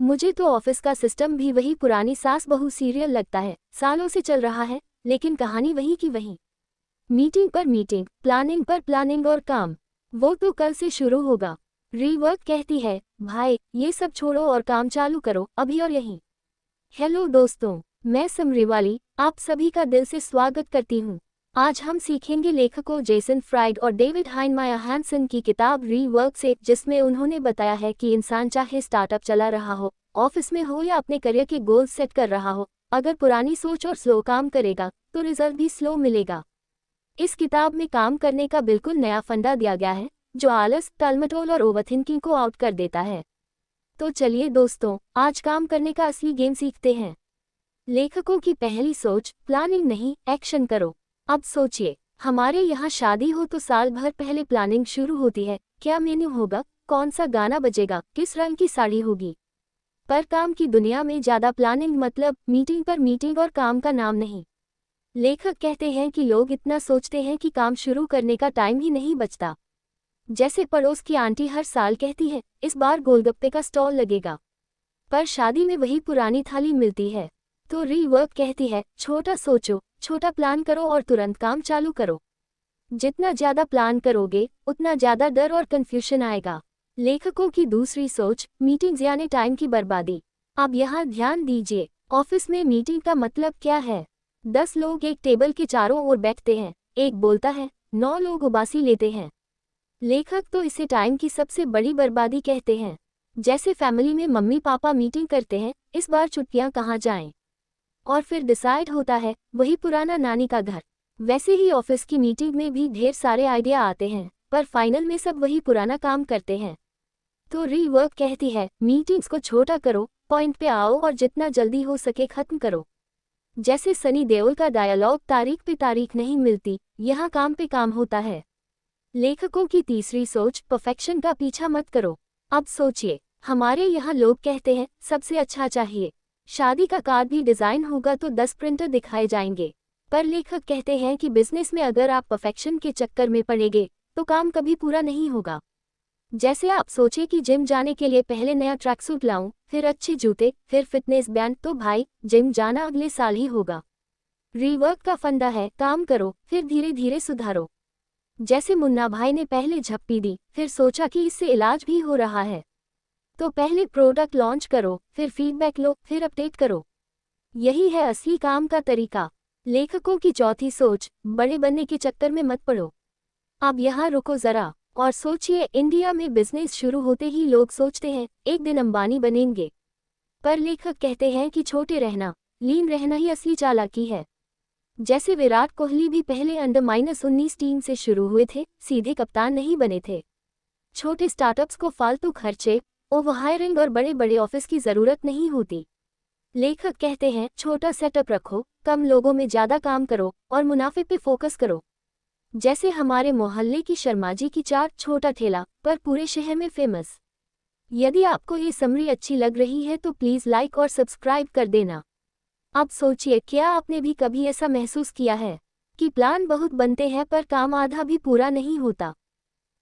मुझे तो ऑफिस का सिस्टम भी वही पुरानी सास बहू सीरियल लगता है, सालों से चल रहा है, लेकिन कहानी वही की वही। मीटिंग पर मीटिंग, प्लानिंग पर प्लानिंग और काम वो तो कल से शुरू होगा। रीवर्क कहती है, भाई ये सब छोड़ो और काम चालू करो अभी और यहीं। हेलो दोस्तों, मैं समरीवाली आप सभी का दिल से स्वागत करती हूँ। आज हम सीखेंगे लेखकों जेसन फ्राइड और डेविड हाइनमायर हैंसन की किताब रीवर्क से, जिसमें उन्होंने बताया है कि इंसान चाहे स्टार्टअप चला रहा हो, ऑफिस में हो या अपने करियर के गोल सेट कर रहा हो, अगर पुरानी सोच और स्लो काम करेगा तो रिजल्ट भी स्लो मिलेगा। इस किताब में काम करने का बिल्कुल नया फंडा दिया गया है, जो आलस, टालमटोल और ओवरथिंकिंग को आउट कर देता है। तो चलिए दोस्तों, आज काम करने का असली गेम सीखते हैं। लेखकों की पहली सोच, प्लानिंग नहीं, एक्शन करो। अब सोचिए, हमारे यहाँ शादी हो तो साल भर पहले प्लानिंग शुरू होती है, क्या मेन्यू होगा, कौन सा गाना बजेगा, किस रंग की साड़ी होगी। पर काम की दुनिया में ज़्यादा प्लानिंग मतलब मीटिंग पर मीटिंग और काम का नाम नहीं। लेखक कहते हैं कि लोग इतना सोचते हैं कि काम शुरू करने का टाइम ही नहीं बचता। जैसे पड़ोस की आंटी हर साल कहती है, इस बार गोलगप्पे का स्टॉल लगेगा, पर शादी में वही पुरानी थाली मिलती है। तो रीवर्क कहती है, छोटा सोचो, छोटा प्लान करो और तुरंत काम चालू करो। जितना ज़्यादा प्लान करोगे उतना ज़्यादा डर और कन्फ्यूजन आएगा। लेखकों की दूसरी सोच, मीटिंग्स यानी टाइम की बर्बादी। अब यहाँ ध्यान दीजिए, ऑफिस में मीटिंग का मतलब क्या है। 10 लोग एक टेबल के चारों ओर बैठते हैं, एक बोलता है, 9 लोग उबासी लेते हैं। लेखक तो इसे टाइम की सबसे बड़ी बर्बादी कहते हैं। जैसे फैमिली में मम्मी पापा मीटिंग करते हैं, इस बार छुट्टियां कहाँ जाएं, और फिर डिसाइड होता है वही पुराना नानी का घर। वैसे ही ऑफिस की मीटिंग में भी ढेर सारे आइडिया आते हैं, पर फाइनल में सब वही पुराना काम करते हैं। तो रीवर्क कहती है, मीटिंग्स को छोटा करो, पॉइंट पे आओ और जितना जल्दी हो सके खत्म करो। जैसे सनी देओल का डायलॉग, तारीख पे तारीख नहीं मिलती, यहाँ काम पे काम होता है। लेखकों की तीसरी सोच, परफेक्शन का पीछा मत करो। अब सोचिए, हमारे यहाँ लोग कहते हैं सबसे अच्छा चाहिए। शादी का कार्ड भी डिज़ाइन होगा तो 10 प्रिंटर दिखाए जाएंगे। पर लेखक कहते हैं कि बिजनेस में अगर आप परफेक्शन के चक्कर में पड़ेंगे तो काम कभी पूरा नहीं होगा। जैसे आप सोचे कि जिम जाने के लिए पहले नया ट्रैक सूट लाऊं, फिर अच्छे जूते, फिर फिटनेस बैंड, तो भाई जिम जाना अगले साल ही होगा। रीवर्क का फंडा है, काम करो फिर धीरे धीरे सुधारो। जैसे मुन्ना भाई ने पहले झप्पी दी, फिर सोचा कि इससे इलाज भी हो रहा है, तो पहले प्रोडक्ट लॉन्च करो, फिर फीडबैक लो, फिर अपडेट करो। यही है असली काम का तरीका। लेखकों की चौथी सोच, बड़े बनने के चक्कर में मत पड़ो। अब यहाँ रुको जरा और सोचिए, इंडिया में बिजनेस शुरू होते ही लोग सोचते हैं एक दिन अंबानी बनेंगे। पर लेखक कहते हैं कि छोटे रहना, लीन रहना ही असली चालाकी है। जैसे विराट कोहली भी पहले अंडर-19 टीम से शुरू हुए थे, सीधे कप्तान नहीं बने थे। छोटे स्टार्टअप्स को फालतू खर्चे, ओवर हायरिंग और बड़े बड़े ऑफिस की ज़रूरत नहीं होती। लेखक कहते हैं, छोटा सेटअप रखो, कम लोगों में ज़्यादा काम करो और मुनाफे पे फोकस करो। जैसे हमारे मोहल्ले की शर्मा जी की चाट, छोटा ठेला पर पूरे शहर में फेमस। यदि आपको ये समरी अच्छी लग रही है तो प्लीज़ लाइक और सब्सक्राइब कर देना। अब सोचिए, क्या आपने भी कभी ऐसा महसूस किया है कि प्लान बहुत बनते हैं पर काम आधा भी पूरा नहीं होता?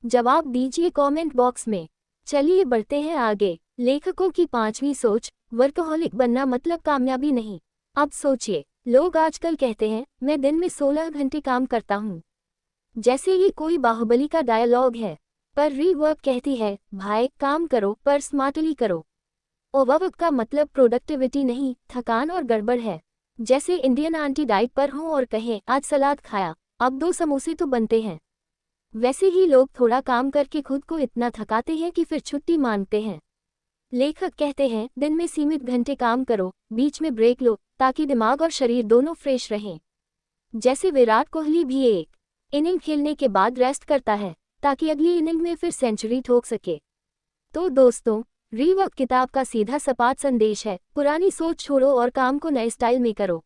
जवाब दीजिए कमेंट बॉक्स में। चलिए बढ़ते हैं आगे। लेखकों की पांचवी सोच, वर्कहोलिक बनना मतलब कामयाबी नहीं। अब सोचिए, लोग आजकल कहते हैं मैं दिन में 16 घंटे काम करता हूँ, जैसे ये कोई बाहुबली का डायलॉग है। पर रीवर्क कहती है, भाई काम करो पर स्मार्टली करो। ओवरवर्क का मतलब प्रोडक्टिविटी नहीं, थकान और गड़बड़ है। जैसे इंडियन आंटी डाइट पर हो और कहे आज सलाद खाया, अब 2 समोसे तो बनते हैं। वैसे ही लोग थोड़ा काम करके खुद को इतना थकाते हैं कि फिर छुट्टी मांगते हैं। लेखक कहते हैं, दिन में सीमित घंटे काम करो, बीच में ब्रेक लो, ताकि दिमाग और शरीर दोनों फ्रेश रहें। जैसे विराट कोहली भी एक इनिंग खेलने के बाद रेस्ट करता है, ताकि अगली इनिंग में फिर सेंचुरी ठोक सके। तो दोस्तों, रीवर्क किताब का सीधा सपाट संदेश है, पुरानी सोच छोड़ो और काम को नए स्टाइल में करो।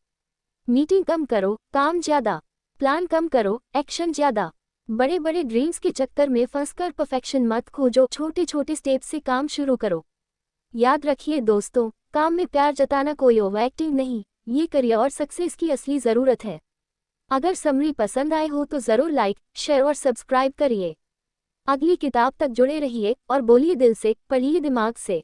मीटिंग कम करो, काम ज़्यादा, प्लान कम करो, एक्शन ज़्यादा। बड़े बड़े ड्रीम्स के चक्कर में फंसकर परफेक्शन मत खोजो, छोटे छोटे स्टेप से काम शुरू करो। याद रखिए दोस्तों, काम में प्यार जताना कोई ओवर एक्टिंग नहीं, ये करियर और सक्सेस की असली ज़रूरत है। अगर समरी पसंद आए हो तो ज़रूर लाइक, शेयर और सब्सक्राइब करिए। अगली किताब तक जुड़े रहिए और बोलिए दिल से, पढ़िए दिमाग से।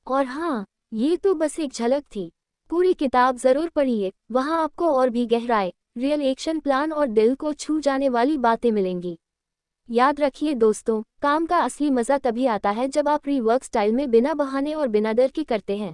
और हाँ, ये तो बस एक झलक थी। पूरी किताब जरूर पढ़िए, वहाँ आपको और भी गहराई, रियल एक्शन प्लान और दिल को छू जाने वाली बातें मिलेंगी। याद रखिए दोस्तों, काम का असली मज़ा तभी आता है जब आप रीवर्क स्टाइल में बिना बहाने और बिना डर के करते हैं।